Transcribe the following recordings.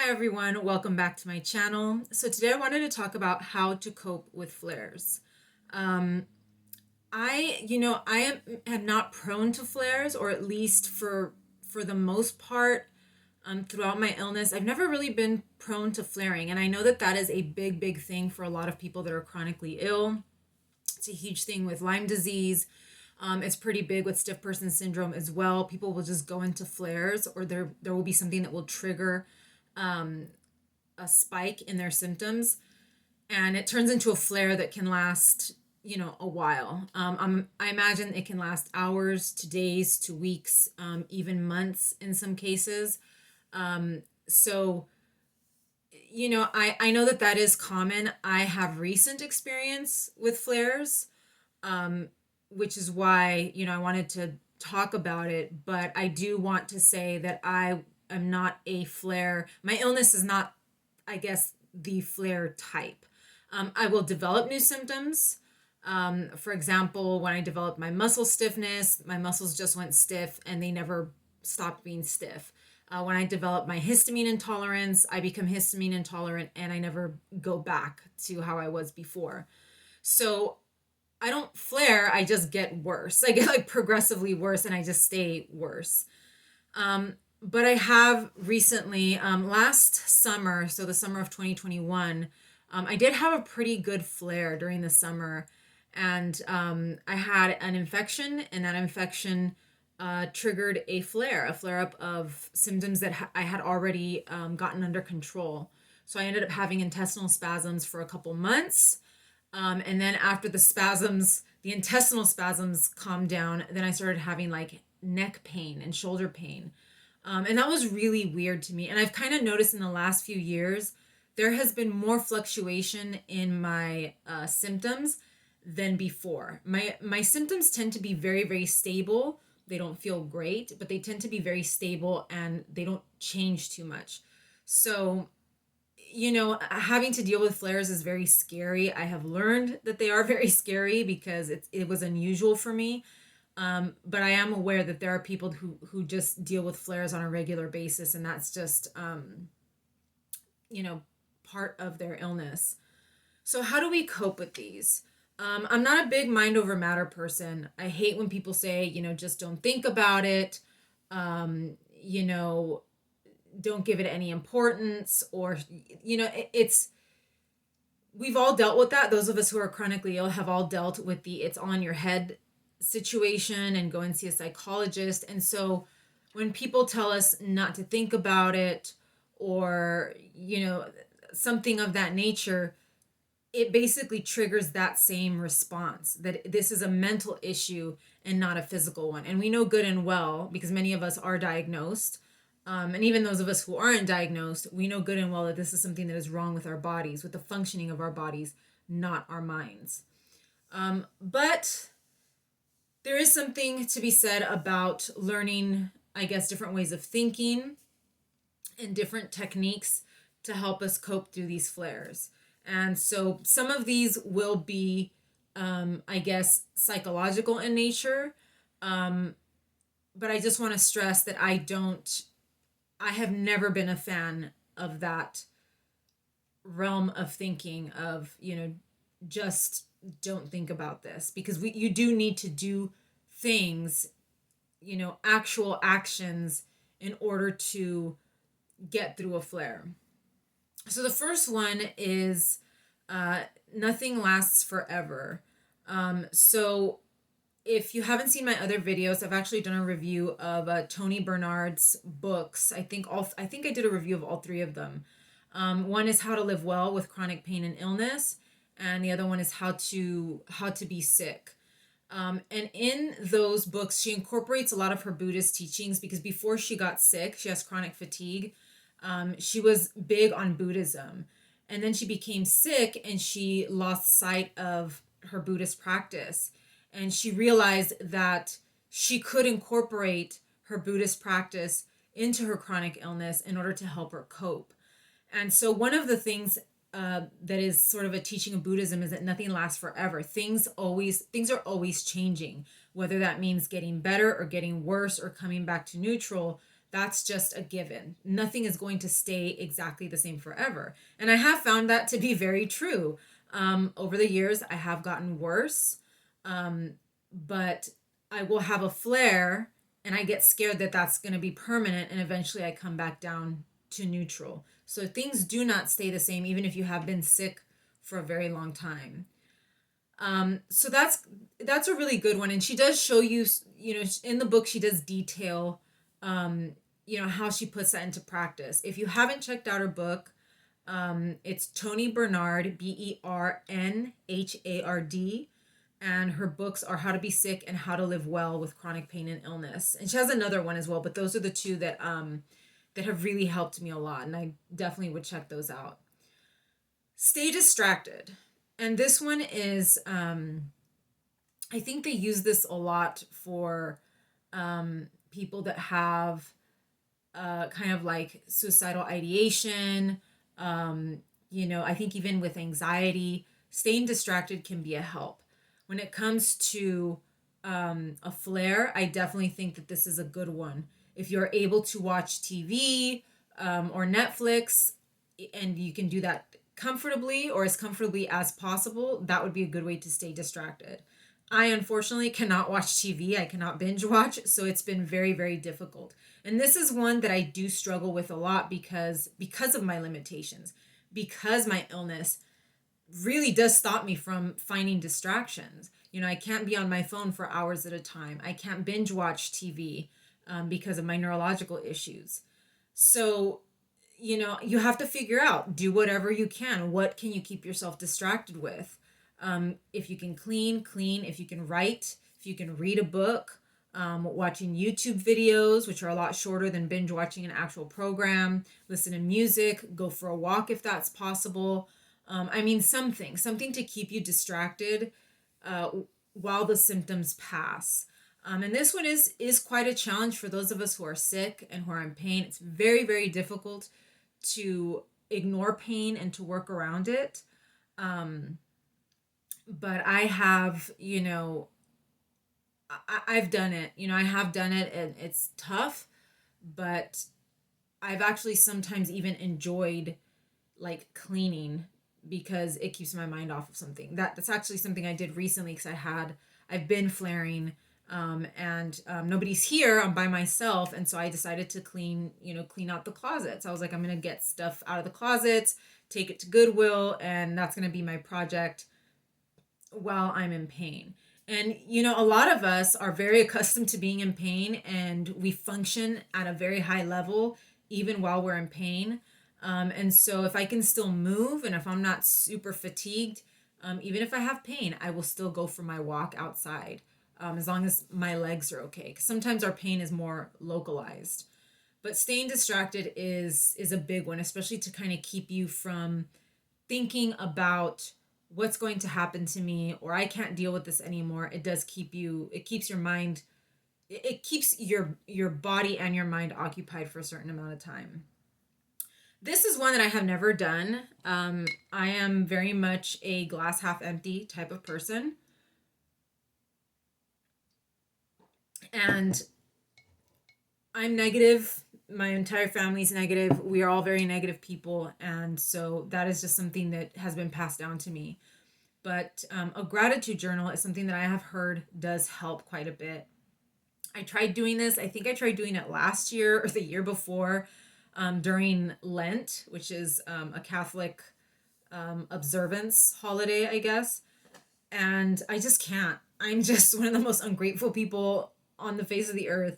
Hi everyone, welcome back to my channel. So today I wanted to talk about how to cope with flares. Um, I am not prone to flares, or at least for the most part, throughout my illness, I've never really been prone to flaring, and I know that that is a big thing for a lot of people that are chronically ill. It's a huge thing with Lyme disease. It's pretty big with stiff person syndrome as well. People will just go into flares, or there will be something that will trigger um, a spike in their symptoms, and it turns into a flare that can last a while. I imagine it can last hours to days to weeks, even months in some cases. So I know that that is common. I have recent experience with flares, um, which is why I wanted to talk about it. But I do want to say that I am not a flare. My illness is not, I guess, the flare type. I will develop new symptoms. For example, when I developed my muscle stiffness, my muscles just went stiff and they never stopped being stiff. When I developed my histamine intolerance, I become histamine intolerant and I never go back to how I was before. So I don't flare, I just get worse. I get like progressively worse and I just stay worse. But I have recently, last summer, so the summer of 2021, I did have a pretty good flare during the summer. And I had an infection, and that infection triggered a flare up of symptoms that I had already gotten under control. So I ended up having intestinal spasms for a couple months. And then after the intestinal spasms calmed down, then I started having like neck pain and shoulder pain. And that was really weird to me. And I've kind of noticed in the last few years, there has been more fluctuation in my symptoms than before. My symptoms tend to be very stable. They don't feel great, but they tend to be very stable and they don't change too much. So, having to deal with flares is very scary. I have learned that they are very scary because it was unusual for me. But I am aware that there are people who just deal with flares on a regular basis, and that's just, part of their illness. So, how do we cope with these? I'm not a big mind over matter person. I hate when people say, just don't think about it, um, you know, don't give it any importance, or, it's, we've all dealt with that. Those of us who are chronically ill have all dealt with the it's on your head situation and go and see a psychologist. And so when people tell us not to think about it, or, something of that nature, it basically triggers that same response, that this is a mental issue and not a physical one. And we know good and well, because many of us are diagnosed. And even those of us who aren't diagnosed, we know good and well that this is something that is wrong with our bodies, with the functioning of our bodies, not our minds. But there is something to be said about learning, I guess, different ways of thinking and different techniques to help us cope through these flares. And so some of these will be, I guess, psychological in nature. But I just want to stress that I have never been a fan of that realm of thinking of, just don't think about this, because you do need to do things, actual actions in order to get through a flare. So the first one is nothing lasts forever. So if you haven't seen my other videos, I've actually done a review of Tony Bernard's books. I think I did a review of all three of them. One is How to Live Well with Chronic Pain and Illness, and the other one is How to Be Sick. And in those books, she incorporates a lot of her Buddhist teachings, because before she got sick, she has chronic fatigue. She was big on Buddhism. And then she became sick and she lost sight of her Buddhist practice. And she realized that she could incorporate her Buddhist practice into her chronic illness in order to help her cope. And so one of the things that is sort of a teaching of Buddhism is that nothing lasts forever. Things are always changing, whether that means getting better or getting worse or coming back to neutral. That's just a given. Nothing is going to stay exactly the same forever. And I have found that to be very true. Over the years, I have gotten worse, but I will have a flare and I get scared that that's going to be permanent, and eventually I come back down to neutral. So things do not stay the same, even if you have been sick for a very long time. So that's a really good one, and she does show you, in the book she does detail, how she puts that into practice. If you haven't checked out her book, it's Tony Bernard, Bernhard, and her books are How to Be Sick and How to Live Well with Chronic Pain and Illness. And she has another one as well, but those are the two that have really helped me a lot, and I definitely would check those out. Stay distracted. And this one is, I think they use this a lot for people that have kind of like suicidal ideation. I think even with anxiety, staying distracted can be a help. When it comes to a flare, I definitely think that this is a good one. If you're able to watch TV or Netflix, and you can do that comfortably or as comfortably as possible, that would be a good way to stay distracted. I unfortunately cannot watch TV. I cannot binge watch, so it's been very, very difficult. And this is one that I do struggle with a lot because of my limitations, because my illness really does stop me from finding distractions. I can't be on my phone for hours at a time. I can't binge watch TV because of my neurological issues. So you have to figure out, do whatever you can. What can you keep yourself distracted with? If you can clean. If you can write, if you can read a book, watching YouTube videos, which are a lot shorter than binge watching an actual program, listen to music, go for a walk if that's possible. Something to keep you distracted while the symptoms pass. And this one is quite a challenge for those of us who are sick and who are in pain. It's very, very difficult to ignore pain and to work around it. But I have, I've done it. I have done it, and it's tough, but I've actually sometimes even enjoyed like cleaning because it keeps my mind off of something. That's actually something I did recently because I've been flaring. And nobody's here. I'm by myself, and so I decided to clean out the closets. I was like, I'm gonna get stuff out of the closets, take it to Goodwill, and that's gonna be my project while I'm in pain. And a lot of us are very accustomed to being in pain, and we function at a very high level even while we're in pain. And so if I can still move, and if I'm not super fatigued, even if I have pain, I will still go for my walk outside. As long as my legs are okay. Because sometimes our pain is more localized. But staying distracted is a big one, especially to kind of keep you from thinking about what's going to happen to me, or I can't deal with this anymore. It keeps your mind, it keeps your body and your mind occupied for a certain amount of time. This is one that I have never done. I am very much a glass half empty type of person. And I'm negative. My entire family's negative. We are all very negative people. And so that is just something that has been passed down to me. But a gratitude journal is something that I have heard does help quite a bit. I tried doing this. I think I tried doing it last year or the year before during Lent, which is a Catholic observance holiday, I guess. And I just can't. I'm just one of the most ungrateful people on the face of the earth.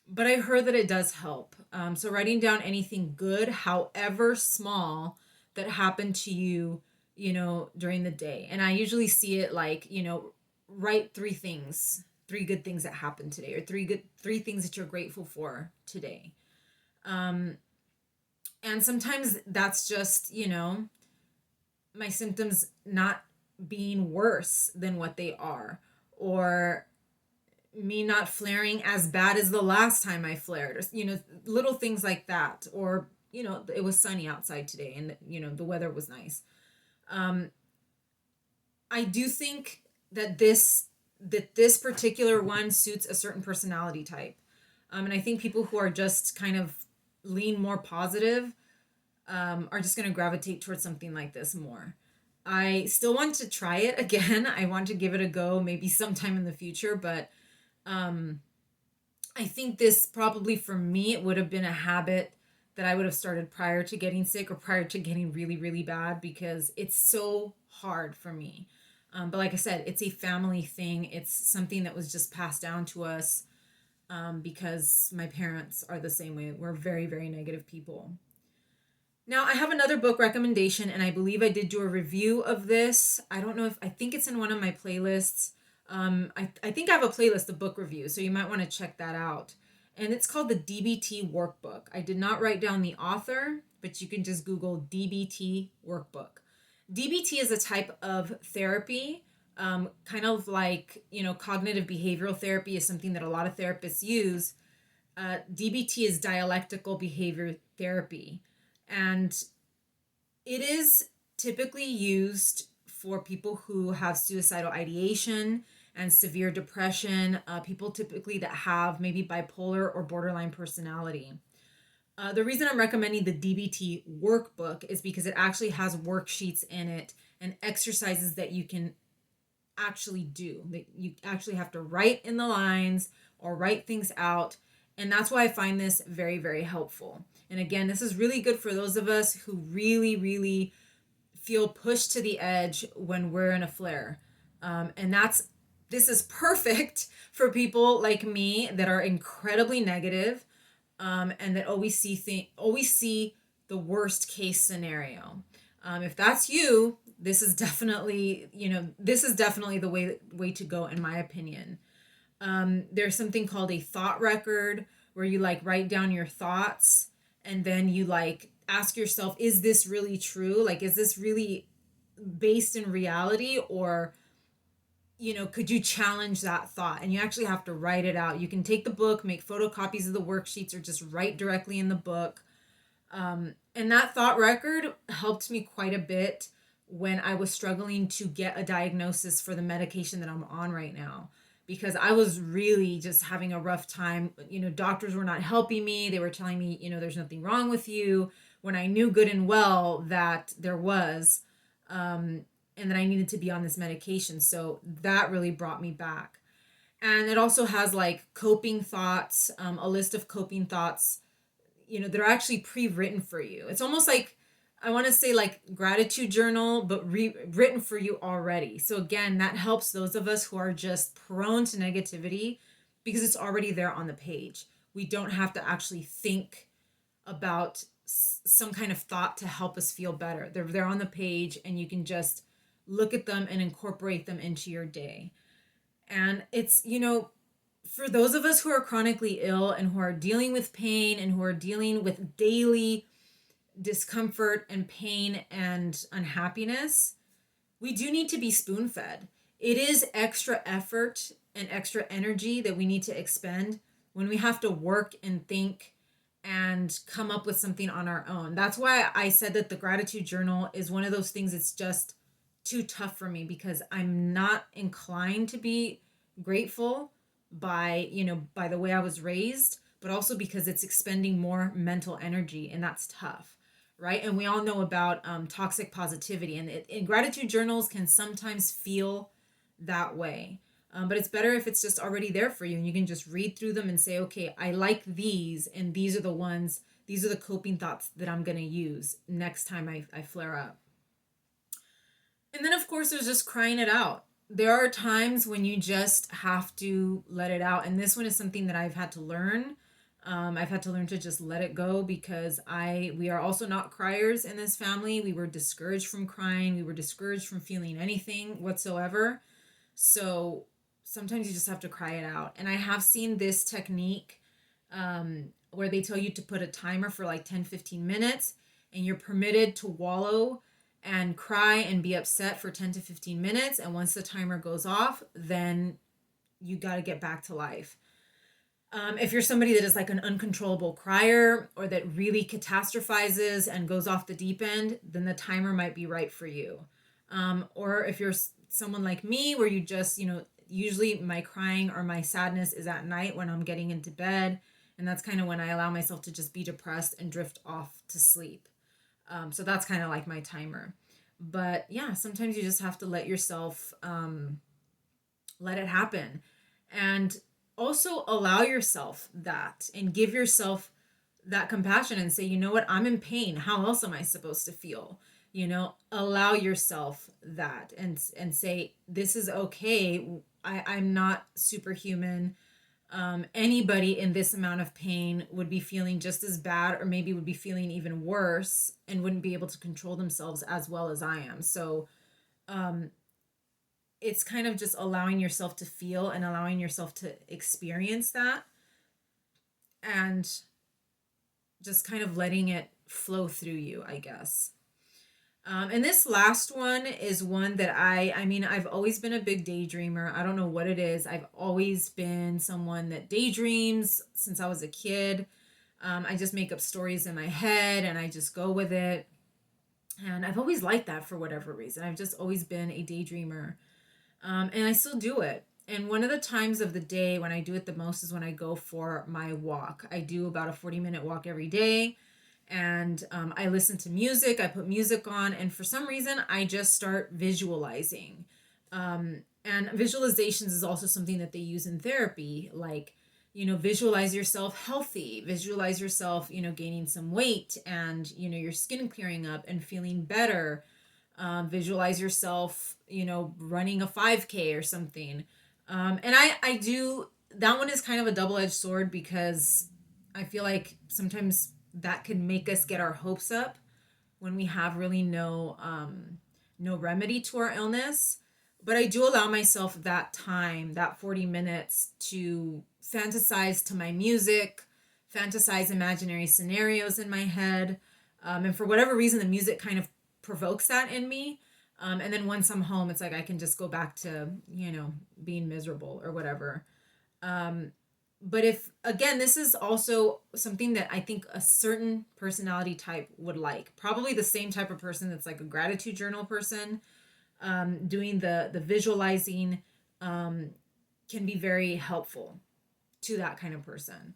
But I heard that it does help. So writing down anything good, however small, that happened to you, during the day. And I usually see it like, write 3 good things that happened today, or 3 things that you're grateful for today. And sometimes that's just, my symptoms not being worse than what they are, or me not flaring as bad as the last time I flared, or, little things like that. Or, it was sunny outside today, and, the weather was nice. I do think that this particular one suits a certain personality type. And I think people who are just kind of lean more positive are just going to gravitate towards something like this more. I still want to try it again. I want to give it a go maybe sometime in the future, but um, I think this probably for me, it would have been a habit that I would have started prior to getting sick or prior to getting really, really bad because it's so hard for me. But like I said, it's a family thing. It's something that was just passed down to us because my parents are the same way. We're very, very negative people. Now, I have another book recommendation, and I believe I did do a review of this. I don't know if I think it's in one of my playlists. I think I have a playlist of book reviews, so you might want to check that out. And it's called the DBT Workbook. I did not write down the author, but you can just Google DBT Workbook. DBT is a type of therapy, kind of like, cognitive behavioral therapy is something that a lot of therapists use. DBT is dialectical behavior therapy. And it is typically used for people who have suicidal ideation and severe depression, people typically that have maybe bipolar or borderline personality. The reason I'm recommending the DBT workbook is because it actually has worksheets in it and exercises that you can actually do, that you actually have to write in the lines or write things out. And that's why I find this very, very helpful. And again, this is really good for those of us who really, really feel pushed to the edge when we're in a flare. And this is perfect for people like me that are incredibly negative, and that always see the worst case scenario. If that's you, this is definitely the way to go, in my opinion. There's something called a thought record where you like write down your thoughts and then you like ask yourself, is this really true? Like, is this really based in reality? Or, could you challenge that thought? And you actually have to write it out. You can take the book, make photocopies of the worksheets, or just write directly in the book. And that thought record helped me quite a bit when I was struggling to get a diagnosis for the medication that I'm on right now, because I was really just having a rough time. Doctors were not helping me. They were telling me, there's nothing wrong with you, when I knew good and well that there was, and that I needed to be on this medication. So that really brought me back. And it also has like coping thoughts, a list of coping thoughts, that are actually pre-written for you. It's almost like, I want to say like gratitude journal, but written for you already. So again, that helps those of us who are just prone to negativity because it's already there on the page. We don't have to actually think about some kind of thought to help us feel better. They're there on the page and you can just look at them and incorporate them into your day. And it's, for those of us who are chronically ill and who are dealing with pain and who are dealing with daily discomfort and pain and unhappiness, we do need to be spoon fed. It is extra effort and extra energy that we need to expend when we have to work and think and come up with something on our own. That's why I said that the gratitude journal is one of those things that's just too tough for me, because I'm not inclined to be grateful by the way I was raised, but also because it's expending more mental energy, and that's tough, right? And we all know about toxic positivity, and gratitude journals can sometimes feel that way. But it's better if it's just already there for you and you can just read through them and say, okay, I like these, and these are the coping thoughts that I'm going to use next time I flare up. And then, of course, there's just crying it out. There are times when you just have to let it out. And this one is something that I've had to learn. I've had to learn to just let it go, because we are also not criers in this family. We were discouraged from crying. We were discouraged from feeling anything whatsoever. So sometimes you just have to cry it out. And I have seen this technique where they tell you to put a timer for like 10-15 minutes, and you're permitted to wallow and cry and be upset for 10 to 15 minutes. And once the timer goes off, then you got to get back to life. If you're somebody that is like an uncontrollable crier, or that really catastrophizes and goes off the deep end, then the timer might be right for you. Or if you're someone like me, where you just, usually my crying or my sadness is at night when I'm getting into bed, And that's kind of when I allow myself to just be depressed and drift off to sleep. So that's kind of like my timer. But yeah, sometimes you just have to let yourself let it happen. And also allow yourself that and give yourself that compassion and say, you know what, I'm in pain. How else am I supposed to feel? Allow yourself that and say, this is okay. I'm not superhuman. Anybody in this amount of pain would be feeling just as bad, or maybe would be feeling even worse and wouldn't be able to control themselves as well as I am. So it's kind of just allowing yourself to feel and allowing yourself to experience that, and just kind of letting it flow through you, I guess. And this last one is one that I mean, I've always been a big daydreamer. I don't know what it is. I've always been someone that daydreams since I was a kid. I just make up stories in my head and I just go with it. And I've always liked that for whatever reason. I've just always been a daydreamer. And I still do it. And one of the times of the day when I do it the most is when I go for my walk. I do about a 40-minute walk every day. And I listen to music, I put music on, and for some reason, I just start visualizing. And visualizations is also something that they use in therapy, like, visualize yourself healthy, visualize yourself, gaining some weight and, your skin clearing up and feeling better. Visualize yourself, running a 5K or something. And I do, that one is kind of a double-edged sword because I feel like sometimes that can make us get our hopes up when we have really no remedy to our illness. But I do allow myself that time, that 40 minutes, to fantasize to my music, fantasize imaginary scenarios in my head. And for whatever reason, the music kind of provokes that in me. And then once I'm home, it's like I can just go back to, being miserable or whatever. But again, this is also something that I think a certain personality type would like. Probably the same type of person that's like a gratitude journal person. Doing the visualizing can be very helpful to that kind of person.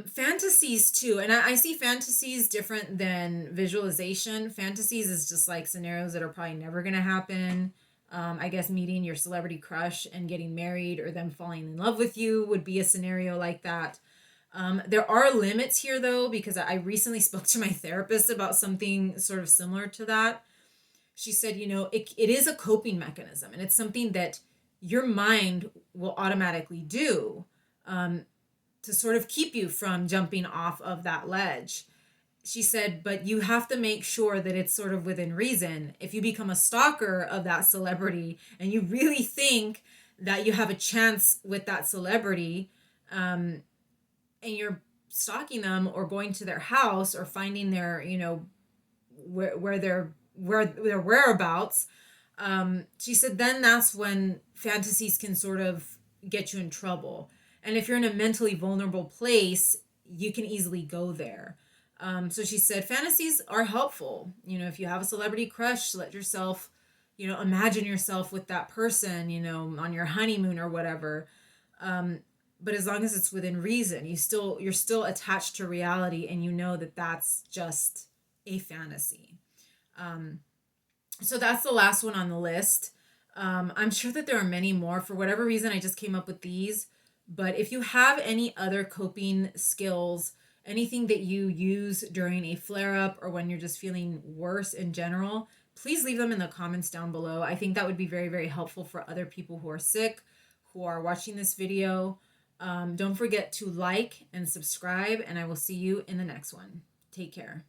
Fantasies too. And I see fantasies different than visualization. Fantasies is just like scenarios that are probably never going to happen. I guess meeting your celebrity crush and getting married or them falling in love with you would be a scenario like that. There are limits here though, because I recently spoke to my therapist about something sort of similar to that. She said, it is a coping mechanism and it's something that your mind will automatically do to sort of keep you from jumping off of that ledge. She said, but you have to make sure that it's sort of within reason. If you become a stalker of that celebrity and you really think that you have a chance with that celebrity, and you're stalking them or going to their house or finding their, where their whereabouts, she said, then that's when fantasies can sort of get you in trouble. And if you're in a mentally vulnerable place, you can easily go there. So she said, fantasies are helpful. If you have a celebrity crush, let yourself, imagine yourself with that person, on your honeymoon or whatever. But as long as it's within reason, you're still attached to reality and you know that that's just a fantasy. So that's the last one on the list. I'm sure that there are many more. For whatever reason, I just came up with these. But if you have any other coping skills, anything that you use during a flare-up or when you're just feeling worse in general, please leave them in the comments down below. I think that would be very, very helpful for other people who are sick, who are watching this video. Don't forget to like and subscribe, and I will see you in the next one. Take care.